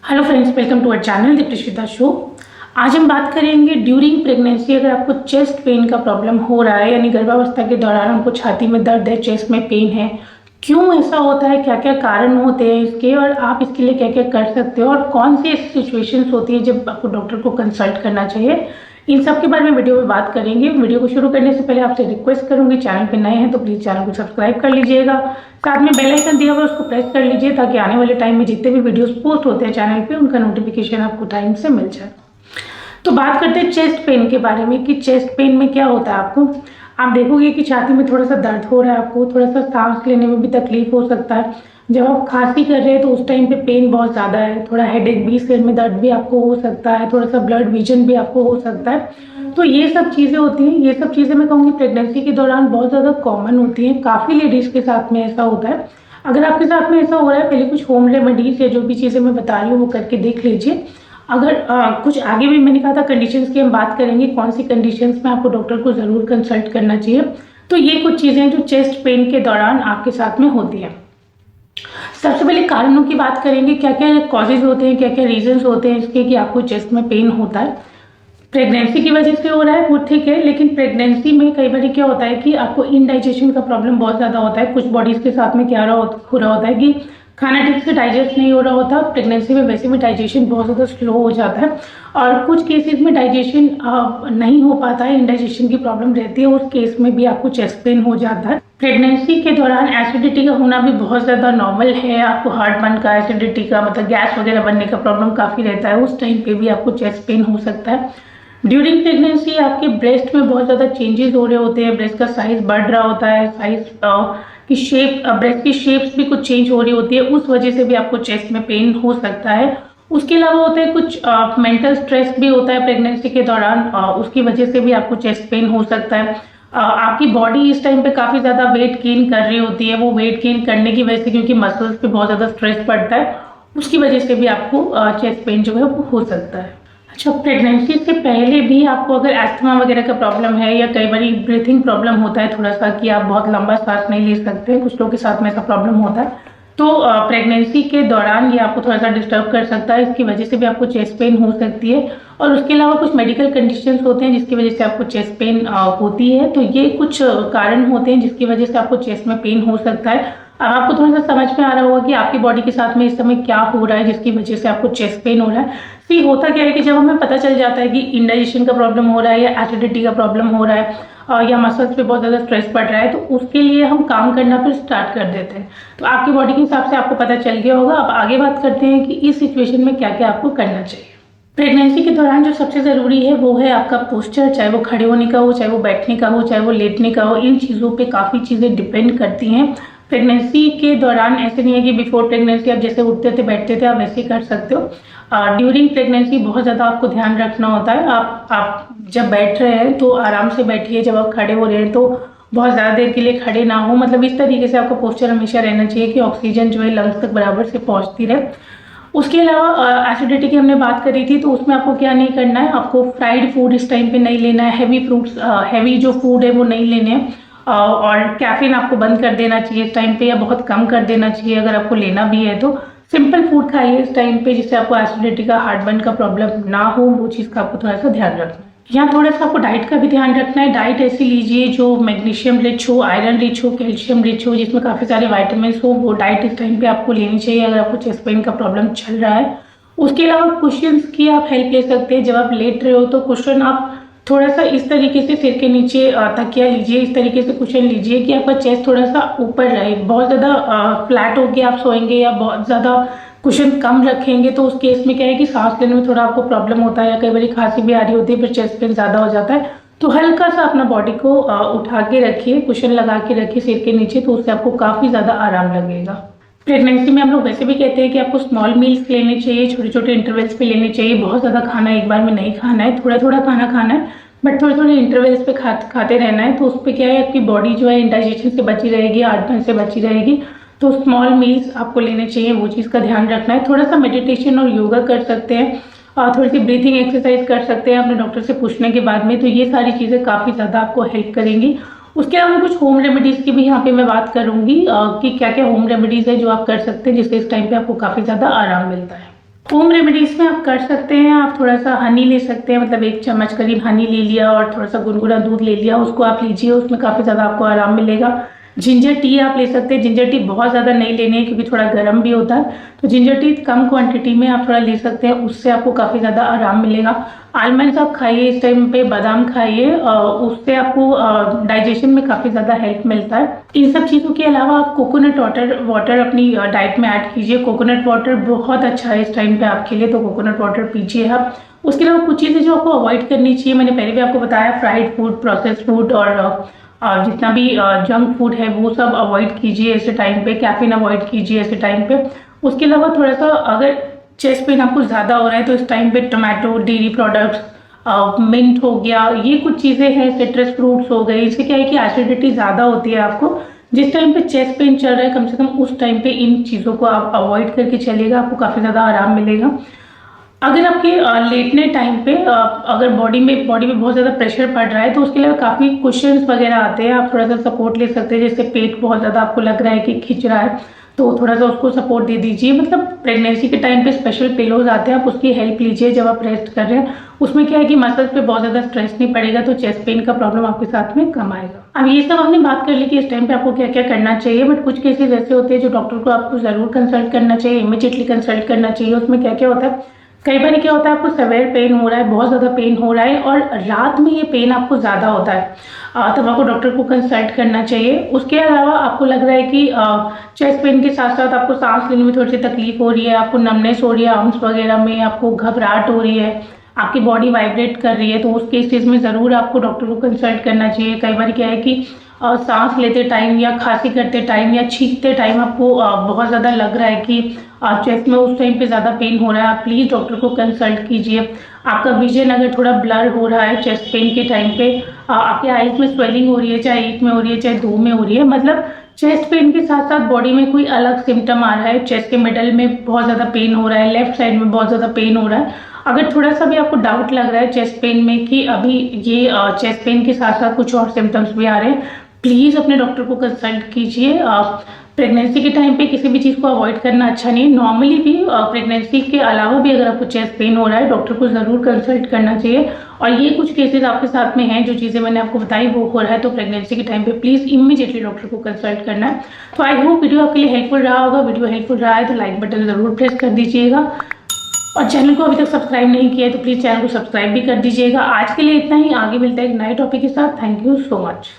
Hello friends, welcome to our channel the Prashida show. आज हम बात करेंगे ड्यूरिंग प्रेगनेंसी अगर आपको चेस्ट पेन का प्रॉब्लम हो रहा है, यानी गर्भावस्था के दौरान हमको छाती में दर्द है, चेस्ट में पेन है, क्यों ऐसा होता है, क्या क्या कारण होते हैं इसके और आप इसके लिए क्या क्या कर सकते हो और कौन सी ऐसी सिचुएशंस होती है जब आपको डॉक्टर को कंसल्ट करना चाहिए, इन सब के बारे में वीडियो में बात करेंगे। वीडियो को शुरू करने से पहले आपसे रिक्वेस्ट करूंगी, चैनल पे नए हैं तो प्लीज़ चैनल को सब्सक्राइब कर लीजिएगा, साथ में बेल आइकन दिया हुआ है उसको प्रेस कर लीजिए ताकि आने वाले टाइम में जितने भी वीडियोस पोस्ट होते हैं चैनल पे उनका नोटिफिकेशन आपको टाइम से मिल जाए। तो बात करते हैं चेस्ट पेन के बारे में कि चेस्ट पेन में क्या होता है। आपको आप देखोगे कि छाती में थोड़ा सा दर्द हो रहा है, आपको थोड़ा सा सांस लेने में भी तकलीफ हो सकता है, जब आप खांसी कर रहे हैं तो उस टाइम पे पेन बहुत ज़्यादा है, थोड़ा हेडेक भी, सिर में दर्द भी आपको हो सकता है, थोड़ा सा ब्लड विजन भी आपको हो सकता है। तो ये सब चीज़ें होती हैं। ये सब चीज़ें मैं कहूँगी प्रेगनेंसी के दौरान बहुत ज़्यादा कॉमन होती हैं, काफ़ी लेडीज़ के साथ में ऐसा होता है। अगर आपके साथ में ऐसा हो रहा है, पहले कुछ होम रेमेडीज या जो भी चीज़ें मैं बता रही हूँ वो करके देख लीजिए। अगर कुछ आगे भी मैंने कहा था कंडीशंस की हम बात करेंगे, कौन सी कंडीशंस में आपको डॉक्टर को ज़रूर कंसल्ट करना चाहिए। तो ये कुछ चीज़ें जो चेस्ट पेन के दौरान आपके साथ में होती हैं। सबसे पहले कारणों की बात करेंगे, क्या क्या कॉजेज होते हैं, क्या क्या रीजंस होते हैं इसके कि आपको चेस्ट में पेन होता है। प्रेगनेंसी की वजह से हो रहा है वो ठीक है, लेकिन प्रेगनेंसी में कई बार क्या होता है कि आपको इंडाइजेशन का प्रॉब्लम बहुत ज़्यादा होता है। कुछ बॉडीज़ के साथ में क्या हो रहा होता है कि खाना ठीक से डाइजेस्ट नहीं हो रहा होता। प्रेगनेंसी में वैसे भी डाइजेशन बहुत ज़्यादा स्लो हो जाता है और कुछ केसेस में डाइजेशन नहीं हो पाता है, इंडाइजेशन की प्रॉब्लम रहती है, उस केस में भी आपको चेस्ट पेन हो जाता है। प्रेगनेंसी के दौरान एसिडिटी का होना भी बहुत ज़्यादा नॉर्मल है। आपको हार्टबर्न का, एसिडिटी का मतलब गैस वगैरह बनने का प्रॉब्लम काफ़ी रहता है, उस टाइम पे भी आपको चेस्ट पेन हो सकता है। ड्यूरिंग प्रेगनेंसी आपके ब्रेस्ट में बहुत ज़्यादा चेंजेस हो रहे होते हैं, ब्रेस्ट का साइज बढ़ रहा होता है, साइज की शेप, ब्रेस्ट की शेप्स भी कुछ चेंज हो रही होती है, उस वजह से भी आपको चेस्ट में पेन हो सकता है। उसके अलावा होता है कुछ मेंटल स्ट्रेस भी होता है प्रेगनेंसी के दौरान, उसकी वजह से भी आपको चेस्ट पेन हो सकता है। आपकी बॉडी इस टाइम पे काफ़ी ज़्यादा वेट गेन कर रही होती है, वो वेट गेन करने की वजह से क्योंकि मसल्स पे बहुत ज़्यादा स्ट्रेस पड़ता है, उसकी वजह से भी आपको चेस्ट पेन जो है वो हो सकता है। अच्छा, प्रेगनेंसी से पहले भी आपको अगर एस्थमा वगैरह का प्रॉब्लम है या कई बार ब्रीथिंग प्रॉब्लम होता है थोड़ा सा कि आप बहुत लंबा सांस नहीं ले सकते, कुछ लोगों के साथ में ऐसा प्रॉब्लम होता है, तो प्रेगनेंसी के दौरान ये आपको थोड़ा सा डिस्टर्ब कर सकता है, इसकी वजह से भी आपको चेस्ट पेन हो सकती है। और उसके अलावा कुछ मेडिकल कंडीशंस होते हैं जिसकी वजह से आपको चेस्ट पेन होती है। तो ये कुछ कारण होते हैं जिसकी वजह से आपको चेस्ट में पेन हो सकता है। अब आपको थोड़ा सा समझ में आ रहा होगा कि आपकी बॉडी के साथ में इस समय क्या हो रहा है जिसकी वजह से आपको चेस्ट पेन हो रहा है। सी होता क्या है कि जब हमें पता चल जाता है कि इंडाइजेशन का प्रॉब्लम हो रहा है या एसिडिटी का प्रॉब्लम हो रहा है या मसल्स पे बहुत ज़्यादा स्ट्रेस पड़ रहा है, तो उसके लिए हम काम करना फिर स्टार्ट कर देते हैं। तो आपकी बॉडी के हिसाब से आपको पता चल गया होगा। अब आगे बात करते हैं कि इस सिचुएशन में क्या क्या आपको करना चाहिए। प्रेगनेंसी के दौरान जो सबसे ज़रूरी है वो है आपका पोस्चर, चाहे वो खड़े होने का हो, चाहे वो बैठने का हो, चाहे वो लेटने का हो। इन चीज़ों पे काफ़ी चीज़ें डिपेंड करती हैं। प्रेगनेंसी के दौरान ऐसे नहीं है कि बिफोर प्रेगनेंसी आप जैसे उठते थे बैठते थे आप वैसे ही कर सकते हो। ड्यूरिंग प्रेगनेंसी बहुत ज़्यादा आपको ध्यान रखना होता है। आप जब बैठ रहे हैं तो आराम से बैठिए, जब आप खड़े हो रहे हैं तो बहुत ज़्यादा देर के लिए खड़े ना हो, मतलब इस तरीके से आपका पोस्चर हमेशा रहना चाहिए कि ऑक्सीजन जो है लंग्स तक बराबर से पहुँचती रहे। उसके अलावा एसिडिटी की हमने बात करी थी, तो उसमें आपको क्या नहीं करना है, आपको फ्राइड फूड इस टाइम पे नहीं लेना है, हैवी फ्रूट्स, हैवी जो फूड है वो नहीं लेने हैं, और कैफीन आपको बंद कर देना चाहिए इस टाइम पे या बहुत कम कर देना चाहिए। अगर आपको लेना भी है तो सिंपल फूड खाइए इस टाइम पे जिससे आपको एसिडिटी का, हार्टबर्न का प्रॉब्लम ना हो, वो चीज़ का आपको थोड़ा सा ध्यान रखना है। यहाँ थोड़ा सा आपको डाइट का भी ध्यान रखना है। डाइट ऐसी लीजिए जो मैग्नीशियम रिच हो, आयरन रिच हो, कैल्शियम रिच हो, जिसमें काफ़ी सारे वाइटामिन हो, वो डाइट इस टाइम पे आपको लेनी चाहिए अगर आपको चेस्ट पेन का प्रॉब्लम चल रहा है। उसके अलावा कुशन्स की आप हेल्प ले सकते हैं। जब आप लेट रहे हो तो कुशन आप थोड़ा सा इस तरीके से सिर के नीचे तकिया लीजिए, इस तरीके से कुशन लीजिए कि आपका चेस्ट थोड़ा सा ऊपर रहे। बहुत ज़्यादा फ्लैट होके आप सोएंगे या बहुत ज़्यादा कुशन कम रखेंगे तो उस केस में क्या है कि सांस लेने में थोड़ा आपको प्रॉब्लम होता है या कई बार खांसी भी आ रही होती है, फिर चेस्ट पेन ज़्यादा हो जाता है। तो हल्का सा अपना बॉडी को उठा के रखिए, कुशन लगा के रखिए सिर के नीचे, तो उससे आपको काफ़ी ज़्यादा आराम लगेगा। प्रेगनेंसी में हम लोग वैसे भी कहते हैं कि आपको स्मॉल मील्स लेने चाहिए, छोटे छोटे इंटरवल्स पे लेने चाहिए। बहुत ज़्यादा खाना एक बार में नहीं खाना है, थोड़ा थोड़ा खाना खाना है, बट थोड़े थोड़े इंटरवल्स पे खाते रहना है। तो उस पर क्या है, आपकी बॉडी जो है इंडाइजेशन से बची रहेगी, हार्टबर्न से बची रहेगी। तो स्मॉल मील्स आपको लेने चाहिए, वो चीज़ का ध्यान रखना है। थोड़ा सा मेडिटेशन और योगा कर सकते हैं और थोड़ी सी ब्रीथिंग एक्सरसाइज कर सकते हैं अपने डॉक्टर से पूछने के बाद में। तो ये सारी चीज़ें काफ़ी ज़्यादा आपको हेल्प करेंगी। उसके अलावा कुछ होम रेमेडीज़ की भी यहाँ पे मैं बात करूँगी कि क्या क्या होम रेमेडीज़ है जो आप कर सकते हैं जिससे इस टाइम पे आपको काफ़ी ज़्यादा आराम मिलता है। होम रेमेडीज़ में आप कर सकते हैं, आप थोड़ा सा हनी ले सकते हैं, मतलब 1 चम्मच करीब हनी ले लिया और थोड़ा सा गुनगुना दूध ले लिया, उसको आप लीजिए, उसमें काफ़ी ज़्यादा आपको आराम मिलेगा। जिंजर टी आप ले सकते हैं, जिंजर टी बहुत ज़्यादा नहीं लेनी है क्योंकि थोड़ा गर्म भी होता है, तो जिंजर टी कम क्वांटिटी में आप थोड़ा ले सकते हैं, उससे आपको काफ़ी ज़्यादा आराम मिलेगा। आलमंड्स आप खाइए इस टाइम पे, बादाम खाइए, उससे आपको डाइजेशन में काफ़ी ज़्यादा हेल्प मिलता है। इन सब चीज़ों के अलावा आप कोकोनट वाटर अपनी डाइट में ऐड कीजिए। कोकोनट वाटर बहुत अच्छा है इस टाइम पे आपके लिए, तो कोकोनट वाटर पीजिए आप। उसके अलावा कुछ चीज़ें जो आपको अवॉइड करनी चाहिए, मैंने पहले भी आपको बताया, फ्राइड फूड, प्रोसेस्ड फूड और जितना भी जंक फूड है वो सब अवॉइड कीजिए ऐसे टाइम पे। कैफीन अवॉइड कीजिए ऐसे टाइम पे। उसके अलावा थोड़ा सा अगर चेस्ट पेन आपको ज़्यादा हो रहा है तो इस टाइम पे टोमेटो, डेयरी प्रोडक्ट्स, मिंट हो गया, ये कुछ चीज़ें हैं, सिट्रस फ्रूट्स हो गए, इससे क्या है कि एसिडिटी ज़्यादा होती है आपको। जिस टाइम पे चेस्ट पेन चल रहा है कम से कम उस टाइम पे इन चीज़ों को आप अवॉइड करके चलिएगा, आपको काफ़ी ज़्यादा आराम मिलेगा। अगर आपके लेटने टाइम पे अगर बॉडी में बहुत ज़्यादा प्रेशर पड़ रहा है तो उसके लिए काफ़ी कुशन्स वगैरह आते हैं, आप थोड़ा सा सपोर्ट ले सकते हैं। जैसे पेट बहुत ज़्यादा आपको लग रहा है कि खिंच रहा है तो थोड़ा सा उसको सपोर्ट दे दीजिए। मतलब प्रेगनेंसी के टाइम पे स्पेशल पिलोज आते हैं, आप उसकी हेल्प लीजिए जब आप रेस्ट कर रहे हैं। उसमें क्या है कि मसल्स पे बहुत ज़्यादा स्ट्रेस नहीं पड़ेगा, तो चेस्ट पेन का प्रॉब्लम आपके साथ में कम आएगा। अब ये सब हमने बात कर ली कि इस टाइम पे आपको क्या क्या करना चाहिए, बट कुछ केसेस ऐसे होते हैं जो डॉक्टर को आपको ज़रूर कंसल्ट करना चाहिए, इमीडिएटली कंसल्ट करना चाहिए। उसमें क्या क्या होता है, कई बार क्या होता है आपको सेवेयर पेन हो रहा है, बहुत ज़्यादा पेन हो रहा है और रात में ये पेन आपको ज़्यादा होता है, तब आपको डॉक्टर को कंसल्ट करना चाहिए। उसके अलावा आपको लग रहा है कि चेस्ट पेन के साथ साथ आपको सांस लेने में थोड़ी सी तकलीफ हो रही है, आपको नमनेस हो रही है आर्म्स वगैरह में, आपको घबराहट हो रही है, आपकी बॉडी वाइब्रेट कर रही है, तो उस केसेस में ज़रूर आपको डॉक्टर को कंसल्ट करना चाहिए। कई बार क्या है कि सांस लेते टाइम या खांसी करते टाइम या छींकते टाइम आपको बहुत ज़्यादा लग रहा है कि चेस्ट में उस टाइम पे ज़्यादा पेन हो रहा है, आप प्लीज़ डॉक्टर को कंसल्ट कीजिए। आपका विजन अगर थोड़ा ब्लर हो रहा है चेस्ट पेन के टाइम पे, आपके आइज में स्वेलिंग हो रही है, चाहे एक में हो रही है चाहे 2 में हो रही है, मतलब चेस्ट पेन के साथ साथ बॉडी में कोई अलग सिम्टम आ रहा है, चेस्ट के मिडल में बहुत ज़्यादा पेन हो रहा है, लेफ्ट साइड में बहुत ज़्यादा पेन हो रहा है, अगर थोड़ा सा भी आपको डाउट लग रहा है चेस्ट पेन में कि अभी ये चेस्ट पेन के साथ साथ कुछ और सिम्टम्स भी आ रहे हैं, प्लीज़ अपने डॉक्टर को कंसल्ट कीजिए। प्रेगनेंसी के टाइम पे किसी भी चीज़ को अवॉइड करना अच्छा नहीं है। नॉर्मली भी प्रेगनेंसी के अलावा भी अगर आपको चेस्ट पेन हो रहा है डॉक्टर को ज़रूर कंसल्ट करना चाहिए। और ये कुछ केसेस आपके साथ में हैं, जो चीज़ें मैंने आपको बताई वो हो रहा है, तो प्रेगनेंसी के टाइम पे प्लीज़ इमीडिएटली डॉक्टर को कंसल्ट करना है। तो आई होप वीडियो आपके लिए हेल्पफुल रहा होगा। वीडियो हेल्पफुल रहा है तो लाइक बटन ज़रूर प्रेस कर दीजिएगा, और चैनल को अभी तक सब्सक्राइब नहीं किया है तो प्लीज़ चैनल को सब्सक्राइब भी कर दीजिएगा। आज के लिए इतना ही, आगे मिलता है एक नए टॉपिक के साथ। Thank you so much.